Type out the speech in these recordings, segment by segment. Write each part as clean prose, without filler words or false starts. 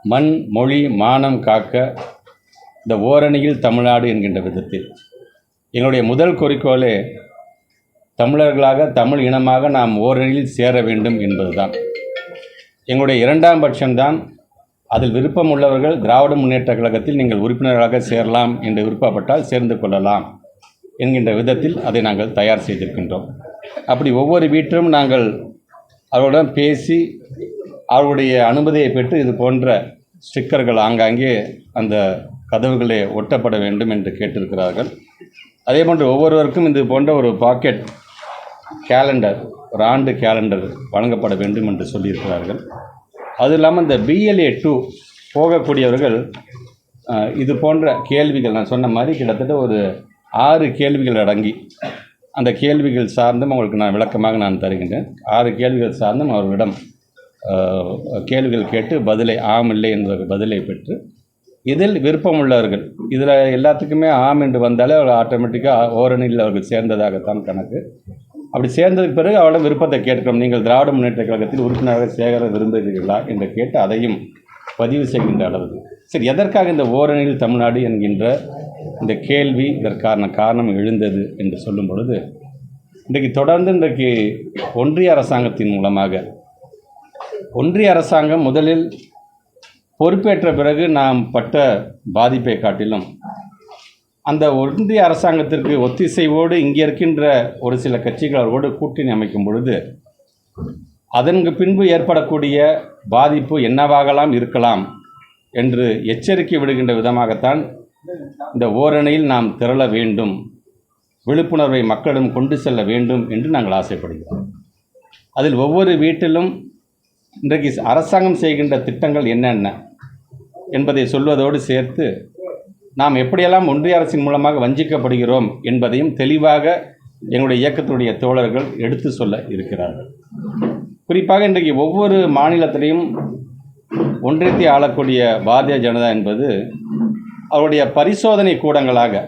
மண் மொழி மானம் காக்க இந்த ஓரணியில் தமிழ்நாடு என்கின்ற விதத்தில் எங்களுடைய முதல் குறிக்கோளே தமிழர்களாக தமிழ் இனமாக நாம் ஓரணியில் சேர வேண்டும் என்பதுதான். எங்களுடைய இரண்டாம் பட்சம்தான் அதில் விருப்பம் உள்ளவர்கள் திராவிட முன்னேற்ற கழகத்தில் நீங்கள் உறுப்பினர்களாக சேரலாம் என்று விருப்பப்பட்டால் சேர்ந்து கொள்ளலாம் என்கின்ற விதத்தில் அதை நாங்கள் தயார் செய்திருக்கின்றோம். அப்படி ஒவ்வொரு வீட்டிலும் நாங்கள் அவர்களுடன் பேசி அவருடைய அனுமதியை பெற்று இது போன்ற ஸ்டிக்கர்கள் ஆங்காங்கே அந்த கதவுகளே ஒட்டப்பட வேண்டும் என்று கேட்டிருக்கிறார்கள். அதே போன்று ஒவ்வொருவருக்கும் இது போன்ற ஒரு பாக்கெட் கேலண்டர், ஒரு ஆண்டு கேலண்டர் வழங்கப்பட வேண்டும் என்று சொல்லியிருக்கிறார்கள். அது இல்லாமல் இந்த BLA 2 போகக்கூடியவர்கள் இது போன்ற கேள்விகள் நான் சொன்ன மாதிரி கிட்டத்தட்ட ஒரு 6 கேள்விகள் அடங்கி அந்த கேள்விகள் சார்ந்தும் அவங்களுக்கு நான் விளக்கமாக நான் தருகின்றேன். 6 கேள்விகள் சார்ந்தும் அவர்களிடம் கேள்விகள் கேட்டு பதிலை ஆம் இல்லை என்ற பதிலை பெற்று இதில் விருப்பம் உள்ளவர்கள் இதில் எல்லாத்துக்குமே ஆம் என்று வந்தாலே அவர்கள் ஆட்டோமேட்டிக்காக ஓரணியில் அவர்கள் சேர்ந்ததாகத்தான் கணக்கு. அப்படி சேர்ந்ததுக்கு பிறகு அவரிடம் விருப்பத்தை கேட்கிறோம், நீங்கள் திராவிட முன்னேற்ற கழகத்தில் உறுப்பினராக சேர விரும்புகிறீர்களா என்று கேட்டு அதையும் பதிவு செய்கின்ற அளவுக்கு. சரி, எதற்காக இந்த ஓரணியில் தமிழ்நாடு என்கின்ற இந்த கேள்வி இதற்கான காரணம் எழுந்தது என்று சொல்லும் பொழுது, இன்றைக்கு ஒன்றிய அரசாங்கத்தின் மூலமாக ஒன்றிய அரசாங்கம் முதலில் பொறுப்பேற்ற பிறகு நாம் பட்ட பாதிப்பை காட்டிலும் அந்த ஒன்றிய அரசாங்கத்திற்கு ஒத்திசைவோடு இங்கே இருக்கின்ற ஒரு சில கட்சிகள் அவரோடு கூட்டணி அமைக்கும் பொழுது அதற்கு பின்பு ஏற்படக்கூடிய பாதிப்பு என்னவாகலாம் இருக்கலாம் என்று எச்சரிக்கை விடுகின்ற விதமாகத்தான் இந்த ஓரணியில் நாம் திரள வேண்டும், விழிப்புணர்வை மக்களிடம் கொண்டு செல்ல வேண்டும் என்று நாங்கள் ஆசைப்படுகிறோம். அதில் ஒவ்வொரு வீட்டிலும் இன்றைக்கு அரசாங்கம் செய்கின்ற திட்டங்கள் என்னென்ன என்பதை சொல்வதோடு சேர்த்து நாம் எப்படியெல்லாம் ஒன்றிய அரசின் மூலமாக வஞ்சிக்கப்படுகிறோம் என்பதையும் தெளிவாக எங்களுடைய இயக்கத்துடைய தோழர்கள் எடுத்து சொல்ல இருக்கிறார்கள். குறிப்பாக இன்றைக்கு ஒவ்வொரு மாநிலத்திலையும் ஒன்றியத்தை ஆளக்கூடிய பாரதிய ஜனதா என்பது அவருடைய பரிசோதனை கூடங்களாக,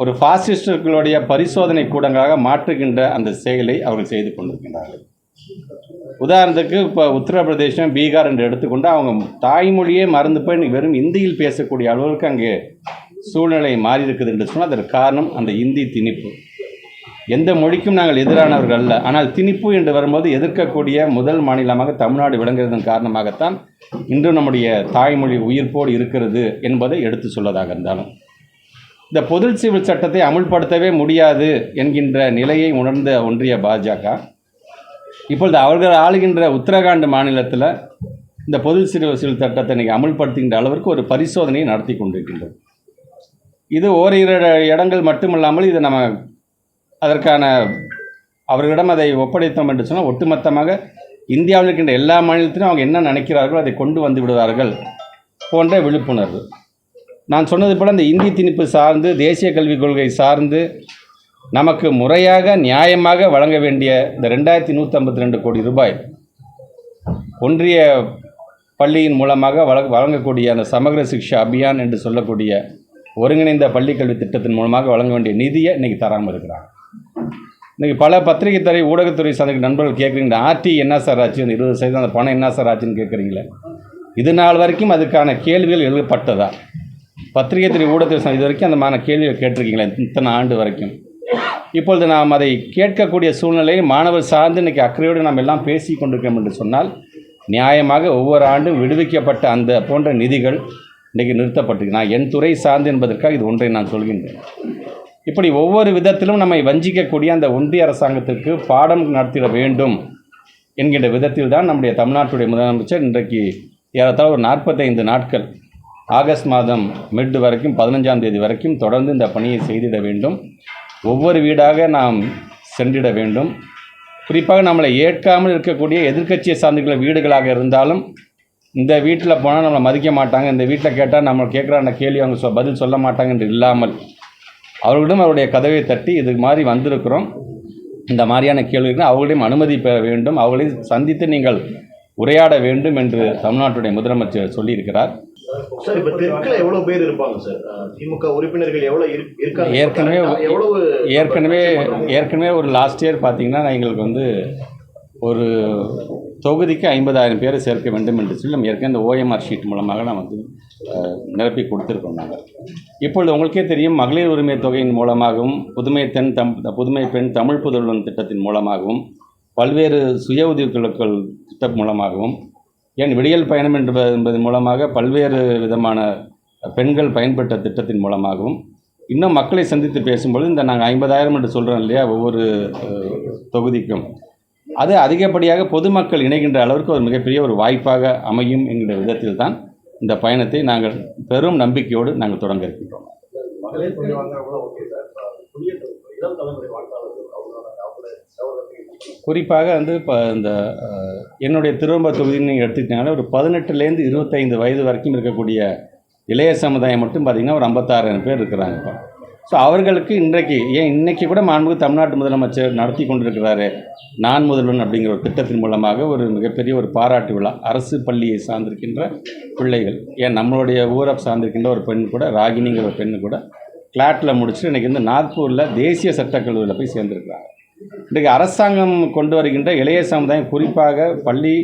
ஒரு பாசிஸ்டர்களுடைய பரிசோதனை கூடங்களாக மாற்றுகின்ற அந்த செயலை அவர்கள் செய்து கொண்டிருக்கின்றார்கள். உதாரணத்துக்கு இப்போ உத்தரப்பிரதேசம், பீகார் என்று எடுத்துக்கொண்டு அவங்க தாய்மொழியே மறந்து போய் வெறும் இந்தியில் பேசக்கூடிய அளவுக்கு அங்கே சூழ்நிலை மாறி இருக்குது என்று சொன்னால் அதற்கு காரணம் அந்த இந்தி திணிப்பு. எந்த மொழிக்கும் நாங்கள் எதிரானவர்கள் அல்ல, ஆனால் திணிப்பு என்று வரும்போது எதிர்க்கக்கூடிய முதல் மாநிலமாக தமிழ்நாடு விளங்குவதன் காரணமாகத்தான் இன்று நம்முடைய தாய்மொழி உயிர்ப்போடு இருக்கிறது என்பதை எடுத்து சொல்வதாக இருந்தாலும், இந்த பொது சிவில் சட்டத்தை அமுல்படுத்தவே முடியாது என்கின்ற நிலையை உணர்ந்த ஒன்றிய பாஜக இப்பொழுது அவர்கள் ஆளுகின்ற உத்தரகாண்ட் மாநிலத்தில் இந்த பொது சிவில் சட்டத்தை இன்றைக்கி அமுல்படுத்துகின்ற அளவிற்கு ஒரு பரிசோதனையை நடத்தி கொண்டிருக்கின்றோம். இது ஓரிரு இடங்கள் மட்டுமில்லாமல் இது நம்ம அதற்கான அவர்களிடம் அதை ஒப்படைத்தோம் என்று சொன்னால் ஒட்டுமொத்தமாக இந்தியாவில் இருக்கின்ற எல்லா மாநிலத்திலும் அவங்க என்ன நினைக்கிறார்களோ அதை கொண்டு வந்து விடுவார்கள் போன்ற விழிப்புணர்வு. நான் சொன்னது போல் இந்த இந்தி திணிப்பு சார்ந்து, தேசிய கல்விக் கொள்கை சார்ந்து நமக்கு முறையாக நியாயமாக வழங்க வேண்டிய இந்த 2152 கோடி ரூபாய் ஒன்றிய பள்ளியின் மூலமாக வழங்கக்கூடிய அந்த சமக்ர சிக்ஷா அபியான் என்று சொல்லக்கூடிய ஒருங்கிணைந்த பள்ளிக்கல்வி திட்டத்தின் மூலமாக வழங்க வேண்டிய நிதியை இன்றைக்கி தராமல் இருக்கிறாங்க. இன்றைக்கி பல பத்திரிகை துறை, ஊடகத்துறை சார்ந்த நண்பர்கள் கேட்குறீங்க, RT என்ன சார் ஆச்சு, அந்த 20% அந்த பணம் என்ன சார் ஆச்சுன்னு கேட்குறீங்களே. இது நாள் வரைக்கும் அதுக்கான கேள்விகள் எழுதப்பட்டதா? பத்திரிகை துறை, ஊடகத்துறை இது வரைக்கும் அந்த மாதிரி கேள்விகள் கேட்டிருக்கீங்களா இத்தனை ஆண்டு வரைக்கும்? இப்பொழுது நாம் அதை கேட்கக்கூடிய சூழ்நிலையை மாணவர் சார்ந்து இன்றைக்கி அக்கறையோடு நாம் எல்லாம் பேசி கொண்டிருக்கோம் என்று சொன்னால், நியாயமாக ஒவ்வொரு ஆண்டும் விடுவிக்கப்பட்ட அந்த போன்ற நிதிகள் இன்றைக்கி நிறுத்தப்பட்டிருக்கு. நான் என் துறை சார்ந்து என்பதற்காக இது ஒன்றை நான் சொல்கின்றேன். இப்படி ஒவ்வொரு விதத்திலும் நம்மை வஞ்சிக்கக்கூடிய அந்த ஒன்றிய அரசாங்கத்திற்கு பாடம் நடத்திட வேண்டும் என்கின்ற விதத்தில் தான் நம்முடைய தமிழ்நாட்டுடைய முதலமைச்சர் இன்றைக்கு ஏறத்தாழ ஒரு 45 நாட்கள் ஆகஸ்ட் மாதம் மிட் வரைக்கும் 15ஆம் தேதி வரைக்கும் தொடர்ந்து இந்த பணியை செய்திட வேண்டும். ஒவ்வொரு வீடாக நாம் சென்றிட வேண்டும். குறிப்பாக நம்மளை ஏற்காமல் இருக்கக்கூடிய எதிர்க்கட்சியை சார்ந்துள்ள வீடுகளாக இருந்தாலும் இந்த வீட்டில் போனால் நம்மளை மதிக்க மாட்டாங்க, இந்த வீட்டில் கேட்டால் நம்ம கேட்குற அந்த கேள்வி அவங்க பதில் சொல்ல மாட்டாங்க என்று இல்லாமல் அவர்களிடம் அவருடைய கதவை தட்டி இது மாதிரி வந்திருக்கிறோம், இந்த மாதிரியான கேள்விகள் அவர்களிடம் அனுமதி பெற வேண்டும், அவர்களை சந்தித்து நீங்கள் உரையாட வேண்டும் என்று தமிழ்நாட்டுடைய முதலமைச்சர் சொல்லியிருக்கிறார். சார், இப்போ தெற்குல எவ்வளவு பேர் இருப்பாங்க சார்? திமுக உறுப்பினர்கள் எவ்வளவு இருக்காங்க? ஏற்கனவே ஒரு லாஸ்ட் இயர் பார்த்தீங்கன்னா எங்களுக்கு வந்து ஒரு தொகுதிக்கு 50,000 பேரை சேர்க்க வேண்டும் என்று சொல்லி நம்ம ஏற்கனவே இந்த ஓஎம்ஆர் ஷீட் மூலமாக நாம் வந்து நிரப்பி கொடுத்துருக்கோம் நாங்கள். இப்பொழுது உங்களுக்கே தெரியும், மகளிர் உரிமை தொகையின் மூலமாகவும் புதுமை பெண் தமிழ் புதல்வன் திட்டத்தின் மூலமாகவும் பல்வேறு சுய உதவிக்குழுக்கள் திட்டம் மூலமாகவும் ஏன் விடியல் பயணம் என்பதன் மூலமாக பல்வேறு விதமான பெண்கள் பயன்பெற்ற திட்டத்தின் மூலமாகவும் இன்னும் மக்களை சந்தித்து பேசும்பொழுது இந்த நாங்கள் 50,000 என்று சொல்கிறோம் இல்லையா ஒவ்வொரு தொகுதிக்கும், அது அதிகப்படியாக பொதுமக்கள் இணைகின்ற அளவிற்கு ஒரு மிகப்பெரிய ஒரு வாய்ப்பாக அமையும் என்கிற விதத்தில் தான் இந்த பயணத்தை நாங்கள் பெரும் நம்பிக்கையோடு நாங்கள் தொடங்க இருக்கின்றோம். குறிப்பாக வந்து இப்போ இந்த என்னுடைய திருவம்பூர் தொகுதின்னு நீங்கள் எடுத்துக்கிட்டீங்கன்னா ஒரு 18லேருந்து 25 வயது வரைக்கும் இருக்கக்கூடிய இளைய சமுதாயம் மட்டும் பார்த்திங்கன்னா ஒரு 56,000 பேர் இருக்கிறாங்க இப்போ. ஸோ அவர்களுக்கு இன்றைக்கி கூட மாண்புமிகு தமிழ்நாட்டு முதலமைச்சர் நடத்தி கொண்டிருக்கிறாரு நான் முதல்வன் அப்படிங்கிற ஒரு திட்டத்தின் மூலமாக ஒரு மிகப்பெரிய ஒரு பாராட்டு விழா. அரசு பள்ளியை சார்ந்திருக்கின்ற பிள்ளைகள், ஏன் நம்மளுடைய ஊரை சார்ந்திருக்கின்ற ஒரு பெண் கூட, ராகினிங்கிற ஒரு பெண்ணு கூட கிளாட்டில் முடிச்சுட்டு இன்றைக்கி வந்து நாக்பூரில் தேசிய சட்டக்கல்லூரியில் போய் சேர்ந்துருக்கிறாங்க. இன்றைக்கு அரசாங்கம் கொண்டு வருகின்ற இளைய சமுதாயம் குறிப்பாக பள்ளி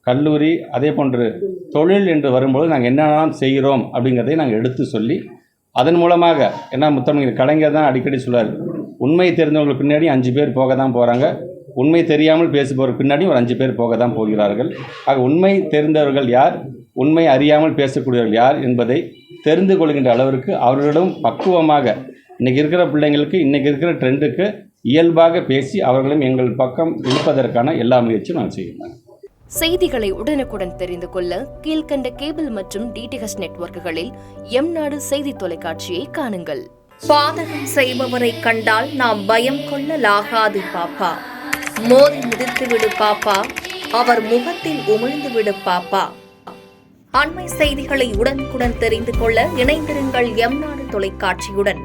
கல்லூரி அதே போன்று தொழில் என்று வரும்போது நாங்கள் என்னென்னலாம் செய்கிறோம் அப்படிங்கிறதை நாங்கள் எடுத்து சொல்லி அதன் மூலமாக, ஏன்னா முத்தமிழ் கலைஞர் தான் அடிக்கடி சொல்வார், உண்மை தெரிந்தவங்களுக்கு பின்னாடி 5 பேர் போக தான் போகிறாங்க, உண்மை தெரியாமல் பேசுபவர் பின்னாடி ஒரு 5 பேர் போக தான் போகிறார்கள். ஆக உண்மை தெரிந்தவர்கள் யார், உண்மை அறியாமல் பேசக்கூடியவர்கள் யார் என்பதை தெரிந்து கொள்கின்ற அளவிற்கு அவர்களிடம் பக்குவமாக இன்றைக்கி இருக்கிற பிள்ளைங்களுக்கு இன்றைக்கி இருக்கிற ட்ரெண்டுக்கு இயல்பாக பேசி அவர்களும் எங்கள் பக்கம் இழுப்பதற்கான எல்லா முயற்சியும் நான் செய்கிறேன். செய்திகளை உடனுக்குடன் தெரிந்து கொள்ள கீழ்கண்ட கேபிள் மற்றும் டிடிஹெச் நெட்வொர்க்குகளில் எம்நாடு செய்தி தொலைக்காட்சியை காணுங்கள். பாதகம் செய்பவரை கண்டால் நாம் பயம் கொள்ளலாகாது பாப்பா. மோதி மிதித்து விடு பாப்பா, அவர் முகத்தில் உமிழ்ந்து விடு பாப்பா. அண்மை செய்திகளை உடனுக்குடன் தெரிந்து கொள்ள இணைந்திருங்கள் எம்நாடு தொலைக்காட்சியுடன்.